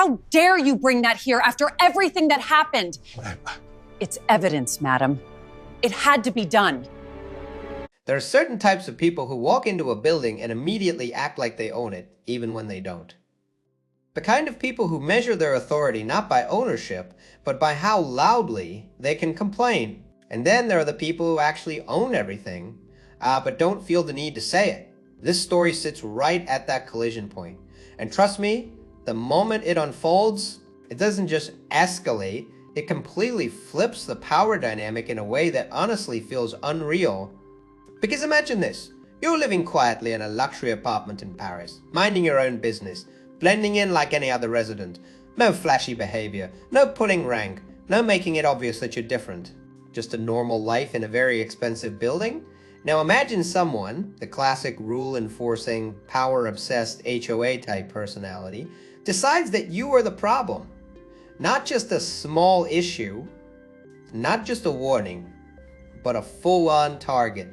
How dare you bring that here after everything that happened? It's evidence, madam. It had to be done. There are certain types of people who walk into a building and immediately act like they own it, even when they don't. The kind of people who measure their authority not by ownership, but by how loudly they can complain. And then there are the people who actually own everything, but don't feel the need to say it. This story sits right at that collision point. And trust me, the moment it unfolds, it doesn't just escalate, it completely flips the power dynamic in a way that honestly feels unreal. Because imagine this, you're living quietly in a luxury apartment in Paris, minding your own business, blending in like any other resident. No flashy behavior, no pulling rank, no making it obvious that you're different. Just a normal life in a very expensive building? Now imagine someone, the classic rule-enforcing, power-obsessed HOA type personality, decides that you are the problem. Not just a small issue, not just a warning, but a full-on target.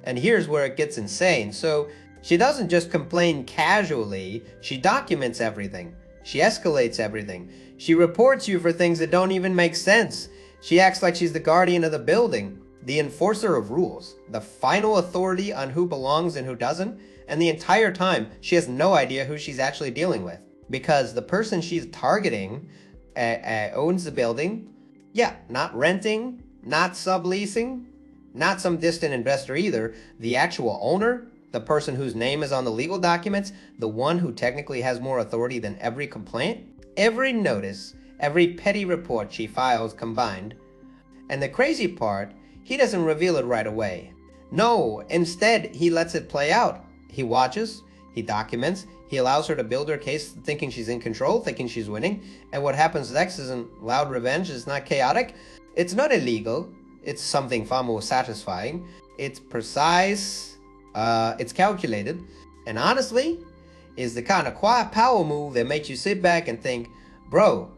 And here's where it gets insane. So she doesn't just complain casually, she documents everything. She escalates everything. She reports you for things that don't even make sense. She acts like she's the guardian of the building, the enforcer of rules, the final authority on who belongs and who doesn't, and the entire time she has no idea who she's actually dealing with. Because the person she's targeting owns the building, yeah, not renting, not subleasing, not some distant investor either, the actual owner, the person whose name is on the legal documents, the one who technically has more authority than every complaint, every notice, every petty report she files combined. And the crazy part, he doesn't reveal it right away. No, instead, he lets it play out. He watches, he documents, he allows her to build her case thinking she's in control, thinking she's winning, and what happens next isn't loud revenge, it's not chaotic, it's not illegal, it's something far more satisfying, it's precise, it's calculated, and honestly, is the kind of quiet power move that makes you sit back and think, bro,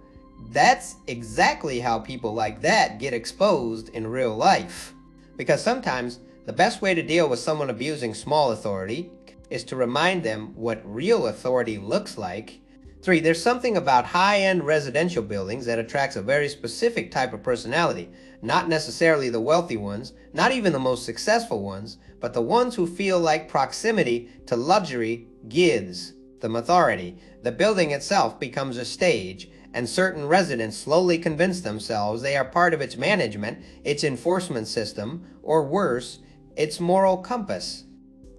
that's exactly how people like that get exposed in real life. Because sometimes the best way to deal with someone abusing small authority is to remind them what real authority looks like. 3, there's something about high-end residential buildings that attracts a very specific type of personality. Not necessarily the wealthy ones, not even the most successful ones, but the ones who feel like proximity to luxury gives them authority. The building itself becomes a stage, and certain residents slowly convince themselves they are part of its management, its enforcement system, or worse, its moral compass.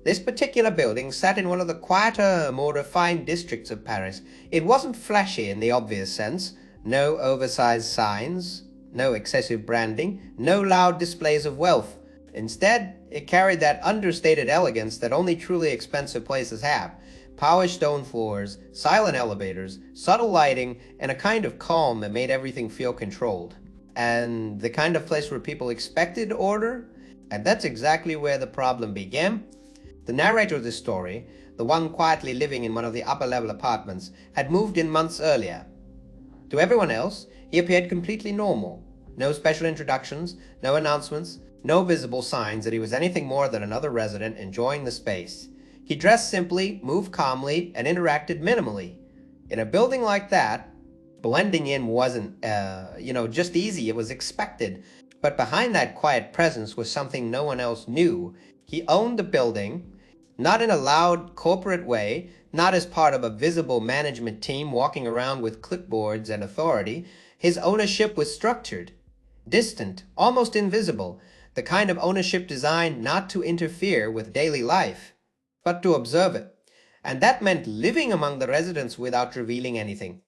This particular building sat in one of the quieter, more refined districts of Paris. It wasn't flashy in the obvious sense. No oversized signs, no excessive branding, no loud displays of wealth. Instead, it carried that understated elegance that only truly expensive places have. Polished stone floors, silent elevators, subtle lighting, and a kind of calm that made everything feel controlled. And the kind of place where people expected order? And that's exactly where the problem began. The narrator of this story, the one quietly living in one of the upper-level apartments, had moved in months earlier. To everyone else, he appeared completely normal. No special introductions, no announcements, no visible signs that he was anything more than another resident enjoying the space. He dressed simply, moved calmly, and interacted minimally. In a building like that, blending in wasn't, just easy, it was expected. But behind that quiet presence was something no one else knew. He owned the building, not in a loud corporate way, not as part of a visible management team walking around with clipboards and authority. His ownership was structured, distant, almost invisible, the kind of ownership designed not to interfere with daily life, but to observe it. And that meant living among the residents without revealing anything.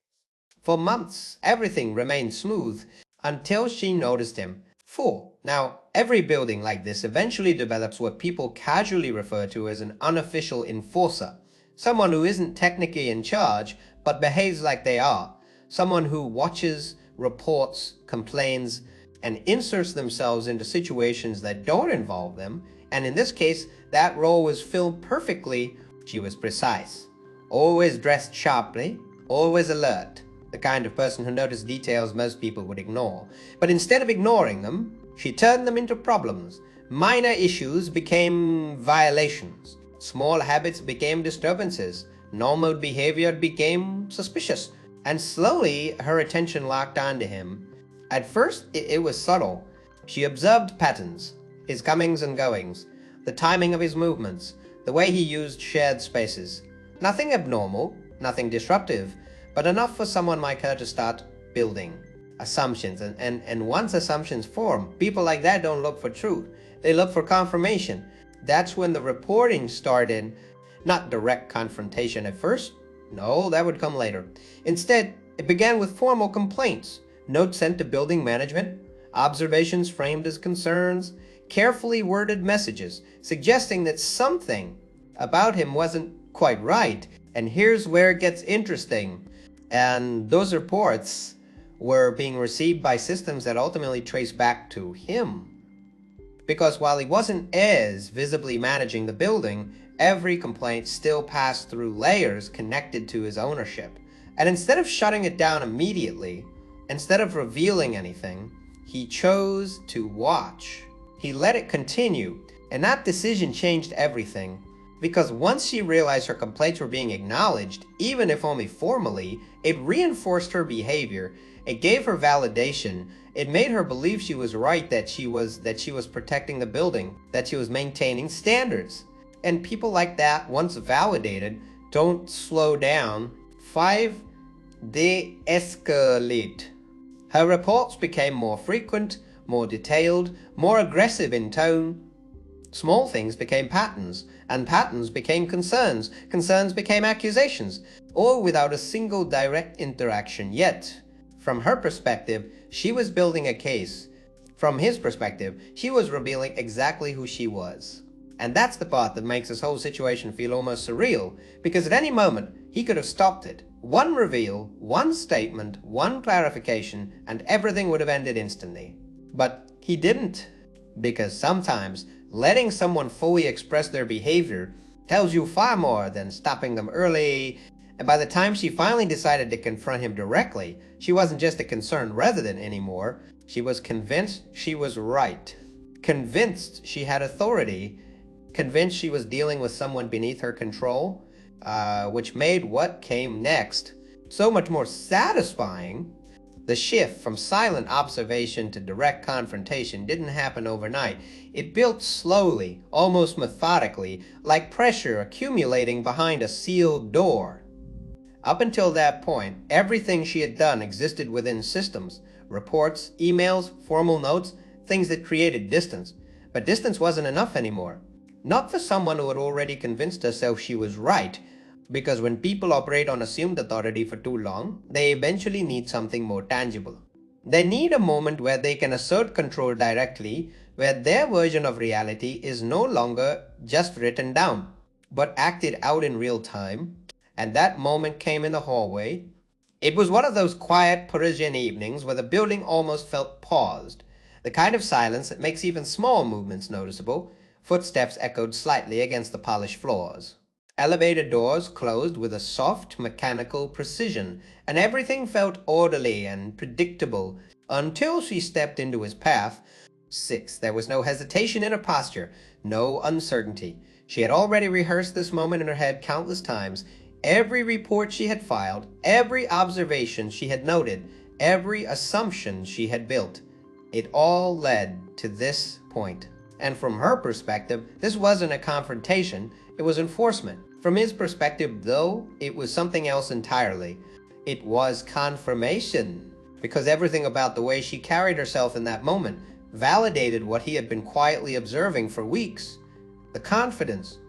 For months, everything remained smooth until she noticed him. 4. Now, every building like this eventually develops what people casually refer to as an unofficial enforcer. Someone who isn't technically in charge, but behaves like they are. Someone who watches, reports, complains, and inserts themselves into situations that don't involve them. And in this case, that role was filled perfectly. She was precise. Always dressed sharply, always alert. The kind of person who noticed details most people would ignore. But instead of ignoring them, she turned them into problems. Minor issues became violations. Small habits became disturbances. Normal behavior became suspicious. And slowly, her attention locked onto him. At first, it was subtle. She observed patterns, his comings and goings, the timing of his movements, the way he used shared spaces. Nothing abnormal, nothing disruptive, but enough for someone like her to start building assumptions. And once assumptions form, people like that don't look for truth. They look for confirmation. That's when the reporting started. Not direct confrontation at first. No, that would come later. Instead, it began with formal complaints, notes sent to building management, observations framed as concerns, carefully worded messages suggesting that something about him wasn't quite right. And here's where it gets interesting. And those reports were being received by systems that ultimately trace back to him. Because while he wasn't as visibly managing the building, every complaint still passed through layers connected to his ownership. And instead of shutting it down immediately, instead of revealing anything, he chose to watch. He let it continue, and that decision changed everything. Because once she realized her complaints were being acknowledged, even if only formally, it reinforced her behavior. It gave her validation. It made her believe she was right, that she was protecting the building, that she was maintaining standards. And people like that, once validated, don't slow down. 5. De-escalate. Her reports became more frequent, more detailed, more aggressive in tone. Small things became patterns, and patterns became concerns. Concerns became accusations, all without a single direct interaction. Yet, from her perspective, she was building a case. From his perspective, she was revealing exactly who she was. And that's the part that makes this whole situation feel almost surreal, because at any moment, he could have stopped it. One reveal, one statement, one clarification, and everything would have ended instantly. But he didn't, because sometimes letting someone fully express their behavior tells you far more than stopping them early. And by the time she finally decided to confront him directly, she wasn't just a concerned resident anymore. She was convinced she was right, convinced she had authority, convinced she was dealing with someone beneath her control, which made what came next so much more satisfying. The shift from silent observation to direct confrontation didn't happen overnight. It built slowly, almost methodically, like pressure accumulating behind a sealed door. Up until that point, everything she had done existed within systems, reports, emails, formal notes, things that created distance. But distance wasn't enough anymore. Not for someone who had already convinced herself she was right, because when people operate on assumed authority for too long, they eventually need something more tangible. They need a moment where they can assert control directly, where their version of reality is no longer just written down, but acted out in real time. And that moment came in the hallway. It was one of those quiet Parisian evenings where the building almost felt paused, the kind of silence that makes even small movements noticeable. Footsteps echoed slightly against the polished floors. Elevator doors closed with a soft, mechanical precision, and everything felt orderly and predictable until she stepped into his path. 6. There was no hesitation in her posture, no uncertainty. She had already rehearsed this moment in her head countless times. Every report she had filed, every observation she had noted, every assumption she had built, it all led to this point. And from her perspective, this wasn't a confrontation, it was enforcement. From his perspective, though, it was something else entirely. It was confirmation, because everything about the way she carried herself in that moment validated what he had been quietly observing for weeks. The confidence,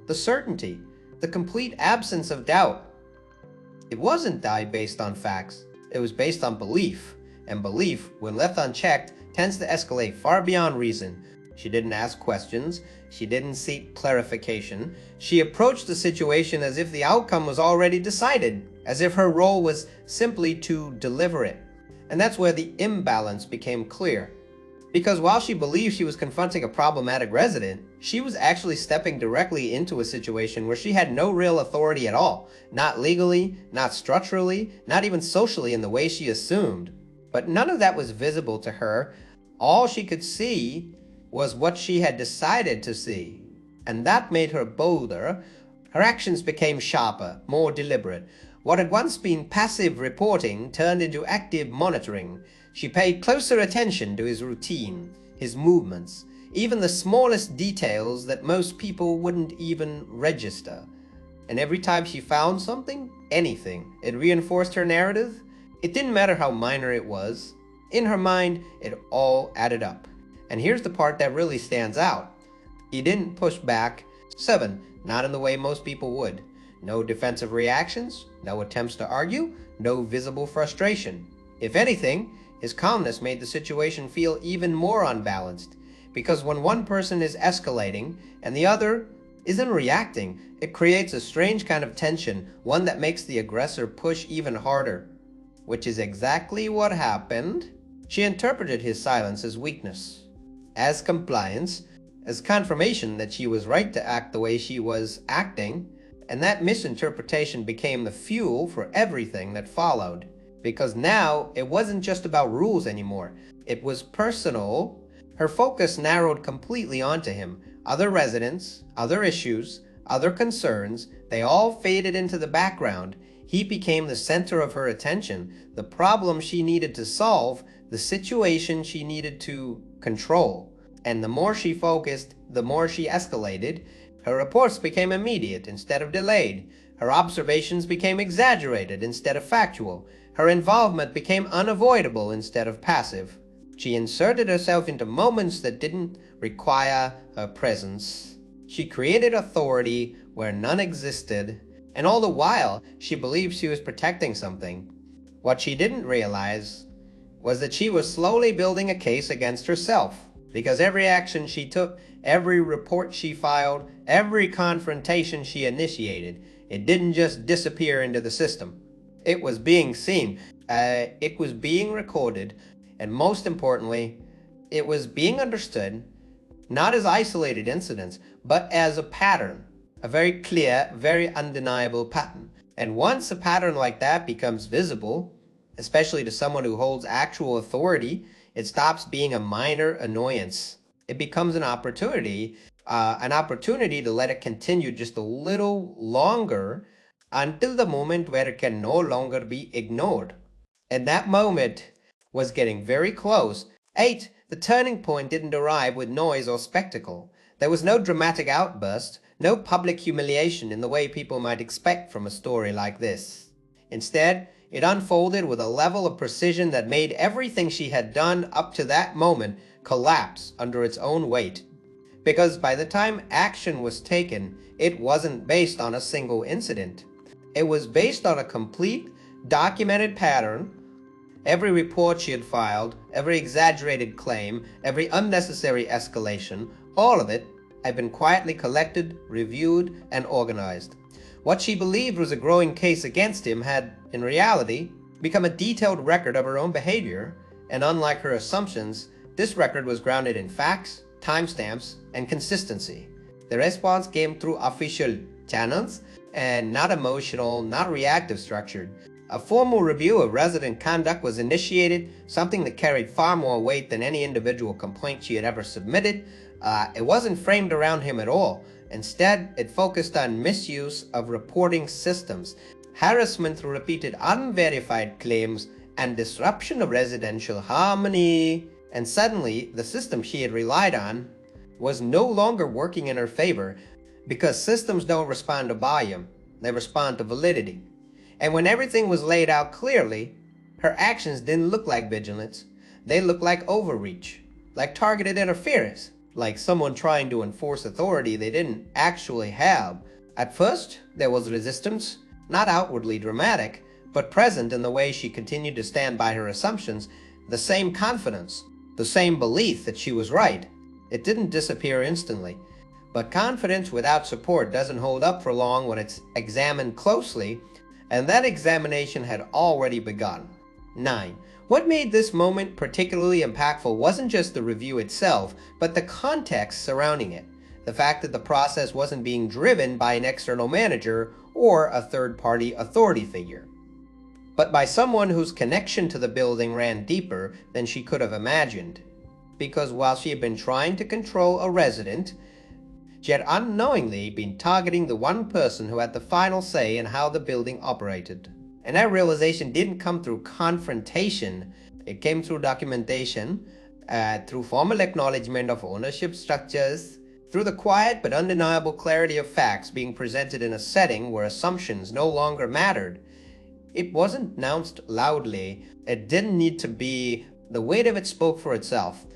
the certainty, the complete absence of doubt. It wasn't doubt based on facts, it was based on belief. And belief, when left unchecked, tends to escalate far beyond reason. She didn't ask questions. She didn't seek clarification. She approached the situation as if the outcome was already decided, as if her role was simply to deliver it. And that's where the imbalance became clear. Because while she believed she was confronting a problematic resident, she was actually stepping directly into a situation where she had no real authority at all. Not legally, not structurally, not even socially in the way she assumed. But none of that was visible to her. All she could see was what she had decided to see, and that made her bolder. Her actions became sharper, more deliberate, What had once been passive reporting turned into active monitoring. She paid closer attention to his routine, his movements, even the smallest details that most people wouldn't even register. And every time she found something, anything, it reinforced her narrative. It didn't matter how minor it was. In her mind, it all added up. And here's the part that really stands out. He didn't push back. 7. Not in the way most people would. No defensive reactions, no attempts to argue, no visible frustration. If anything, his calmness made the situation feel even more unbalanced. Because when one person is escalating and the other isn't reacting, it creates a strange kind of tension, one that makes the aggressor push even harder. Which is exactly what happened. She interpreted his silence as weakness, as compliance, as confirmation that she was right to act the way she was acting, and that misinterpretation became the fuel for everything that followed. Because now, it wasn't just about rules anymore. It was personal. Her focus narrowed completely onto him. Other residents, other issues, other concerns, they all faded into the background. He became the center of her attention, the problem she needed to solve, the situation she needed to control. And the more she focused, the more she escalated. Her reports became immediate instead of delayed. Her observations became exaggerated instead of factual. Her involvement became unavoidable instead of passive. She inserted herself into moments that didn't require her presence. She created authority where none existed, and all the while, she believed she was protecting something. What she didn't realize was that she was slowly building a case against herself, because every action she took, every report she filed, every confrontation she initiated, it didn't just disappear into the system. It was being seen, it was being recorded, and most importantly, it was being understood, not as isolated incidents, but as a pattern, a very clear, very undeniable pattern. And once a pattern like that becomes visible, especially to someone who holds actual authority, it stops being a minor annoyance. It becomes an opportunity to let it continue just a little longer until the moment where it can no longer be ignored. And that moment was getting very close. 8. The turning point didn't arrive with noise or spectacle. There was no dramatic outburst, no public humiliation in the way people might expect from a story like this. Instead, it unfolded with a level of precision that made everything she had done up to that moment collapse under its own weight. Because by the time action was taken, it wasn't based on a single incident. It was based on a complete, documented pattern. Every report she had filed, every exaggerated claim, every unnecessary escalation, all of it had been quietly collected, reviewed, and organized. What she believed was a growing case against him had, in reality, become a detailed record of her own behavior, and unlike her assumptions, this record was grounded in facts, timestamps, and consistency. The response came through official channels, and not emotional, not reactive structured. A formal review of resident conduct was initiated, something that carried far more weight than any individual complaint she had ever submitted. It wasn't framed around him at all. Instead, it focused on misuse of reporting systems, harassment through repeated unverified claims, and disruption of residential harmony. And suddenly, the system she had relied on was no longer working in her favor, because systems don't respond to volume, they respond to validity. And when everything was laid out clearly, her actions didn't look like vigilance. They looked like overreach, like targeted interference, like someone trying to enforce authority they didn't actually have. At first, there was resistance, not outwardly dramatic, but present in the way she continued to stand by her assumptions, the same confidence, the same belief that she was right. It didn't disappear instantly. But confidence without support doesn't hold up for long when it's examined closely, and that examination had already begun. 9. What made this moment particularly impactful wasn't just the review itself, but the context surrounding it. The fact that the process wasn't being driven by an external manager or a third-party authority figure, but by someone whose connection to the building ran deeper than she could have imagined. Because while she had been trying to control a resident, She had unknowingly been targeting the one person who had the final say in how the building operated. And that realization didn't come through confrontation, it came through documentation, through formal acknowledgement of ownership structures, through the quiet but undeniable clarity of facts being presented in a setting where assumptions no longer mattered. It wasn't announced loudly, it didn't need to be, the weight of it spoke for itself.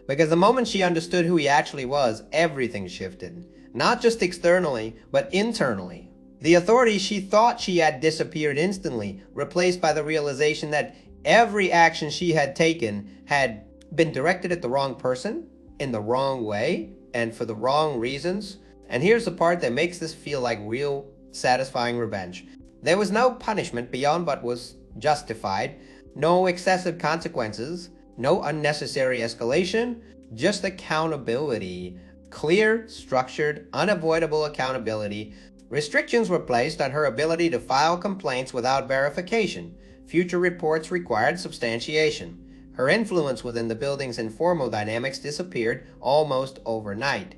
Because the moment she understood who he actually was, everything shifted. Not just externally, but internally. The authority she thought she had disappeared instantly, replaced by the realization that every action she had taken had been directed at the wrong person, in the wrong way, and for the wrong reasons. And here's the part that makes this feel like real, satisfying revenge. There was no punishment beyond what was justified, no excessive consequences, no unnecessary escalation, just accountability. Clear, structured, unavoidable accountability. Restrictions were placed on her ability to file complaints without verification. Future reports required substantiation. Her influence within the building's informal dynamics disappeared almost overnight.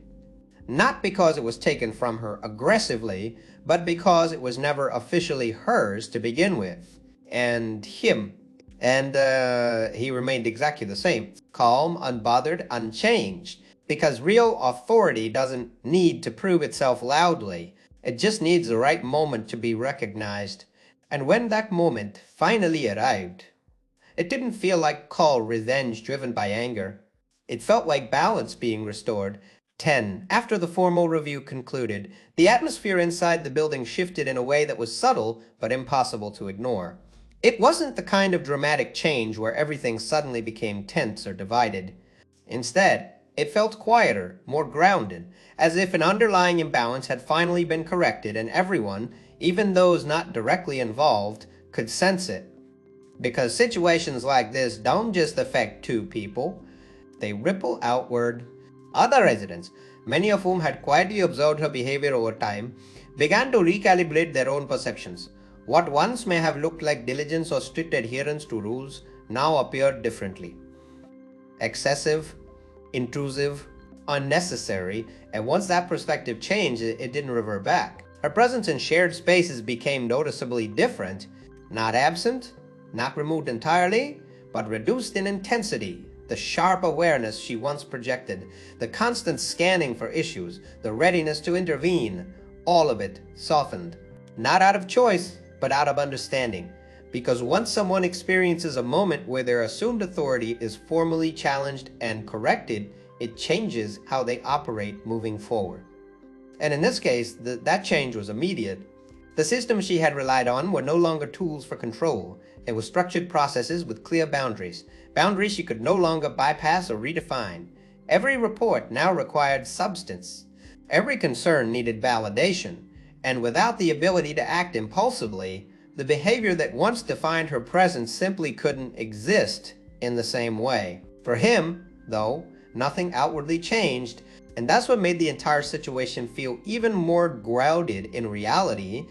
Not because it was taken from her aggressively, but because it was never officially hers to begin with. And him. And he remained exactly the same. Calm, unbothered, unchanged. Because real authority doesn't need to prove itself loudly. It just needs the right moment to be recognized. And when that moment finally arrived, it didn't feel like cold revenge driven by anger. It felt like balance being restored. 10. After the formal review concluded, the atmosphere inside the building shifted in a way that was subtle but impossible to ignore. It wasn't the kind of dramatic change where everything suddenly became tense or divided. Instead, it felt quieter, more grounded, as if an underlying imbalance had finally been corrected and everyone, even those not directly involved, could sense it. Because situations like this don't just affect two people, they ripple outward. Other residents, many of whom had quietly observed her behavior over time, began to recalibrate their own perceptions. What once may have looked like diligence or strict adherence to rules now appeared differently. Excessive, intrusive, unnecessary, and once that perspective changed, it didn't revert back. Her presence in shared spaces became noticeably different, not absent, not removed entirely, but reduced in intensity. The sharp awareness she once projected, the constant scanning for issues, the readiness to intervene, all of it softened. Not out of choice, but out of understanding. Because once someone experiences a moment where their assumed authority is formally challenged and corrected, it changes how they operate moving forward. And in this case, that change was immediate. The systems she had relied on were no longer tools for control. It was structured processes with clear boundaries. Boundaries she could no longer bypass or redefine. Every report now required substance. Every concern needed validation. And without the ability to act impulsively, the behavior that once defined her presence simply couldn't exist in the same way. For him, though, nothing outwardly changed, and that's what made the entire situation feel even more grounded in reality.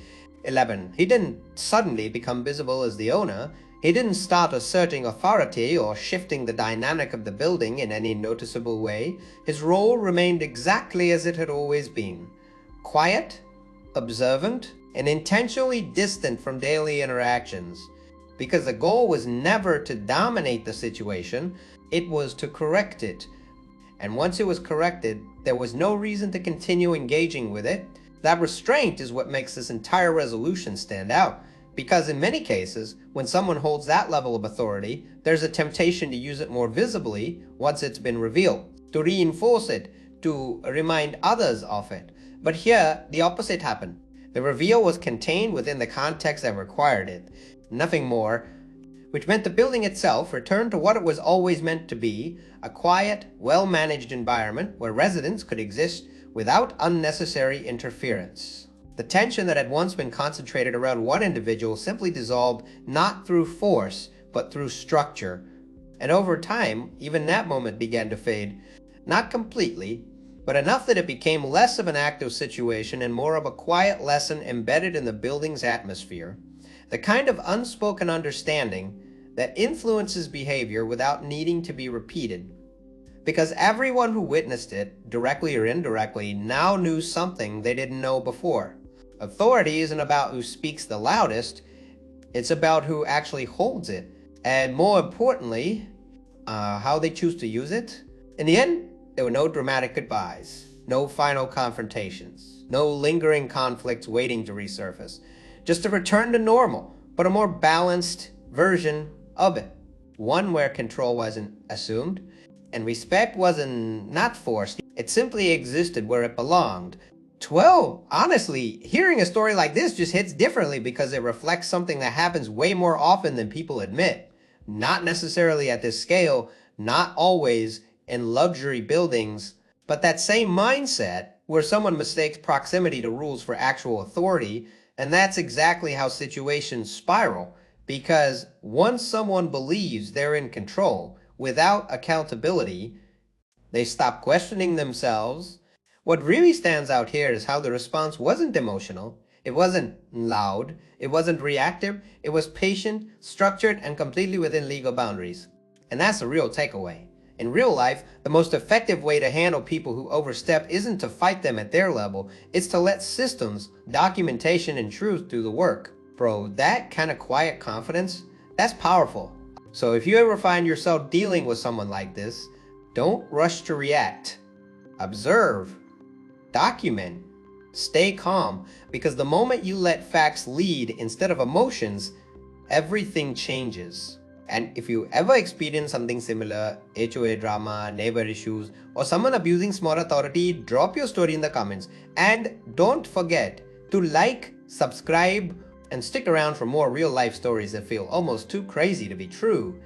11. He didn't suddenly become visible as the owner. He didn't start asserting authority or shifting the dynamic of the building in any noticeable way. His role remained exactly as it had always been. Quiet, observant, and intentionally distant from daily interactions. Because the goal was never to dominate the situation, it was to correct it. And once it was corrected, there was no reason to continue engaging with it. That restraint is what makes this entire resolution stand out. Because in many cases, when someone holds that level of authority, there's a temptation to use it more visibly once it's been revealed, to reinforce it, to remind others of it. But here, the opposite happened. The reveal was contained within the context that required it, nothing more, which meant the building itself returned to what it was always meant to be, a quiet, well-managed environment where residents could exist without unnecessary interference. The tension that had once been concentrated around one individual simply dissolved not through force, but through structure. And over time, even that moment began to fade, not completely, but enough that it became less of an active situation and more of a quiet lesson embedded in the building's atmosphere. The kind of unspoken understanding that influences behavior without needing to be repeated. because everyone who witnessed it, directly or indirectly, now knew something they didn't know before. Authority isn't about who speaks the loudest, it's about who actually holds it, and more importantly, how they choose to use it. In the end, there were no dramatic goodbyes, no final confrontations, no lingering conflicts waiting to resurface, just a return to normal, but a more balanced version of it. One where control wasn't assumed, and respect wasn't not forced. It simply existed where it belonged. Well, honestly, hearing a story like this just hits differently because it reflects something that happens way more often than people admit. Not necessarily at this scale, not always in luxury buildings, but that same mindset where someone mistakes proximity to rules for actual authority, and that's exactly how situations spiral. Because once someone believes they're in control without accountability, they stop questioning themselves. What really stands out here is how the response wasn't emotional, it wasn't loud, it wasn't reactive, it was patient, structured, and completely within legal boundaries. And that's a real takeaway. In real life, the most effective way to handle people who overstep isn't to fight them at their level, it's to let systems, documentation, and truth do the work. Bro, that kind of quiet confidence, that's powerful. So if you ever find yourself dealing with someone like this, don't rush to react. Observe, document, stay calm, because the moment you let facts lead instead of emotions, everything changes. And if you ever experience something similar, HOA drama, neighbor issues, or someone abusing small authority, drop your story in the comments. And don't forget to like, subscribe, and stick around for more real life stories that feel almost too crazy to be true.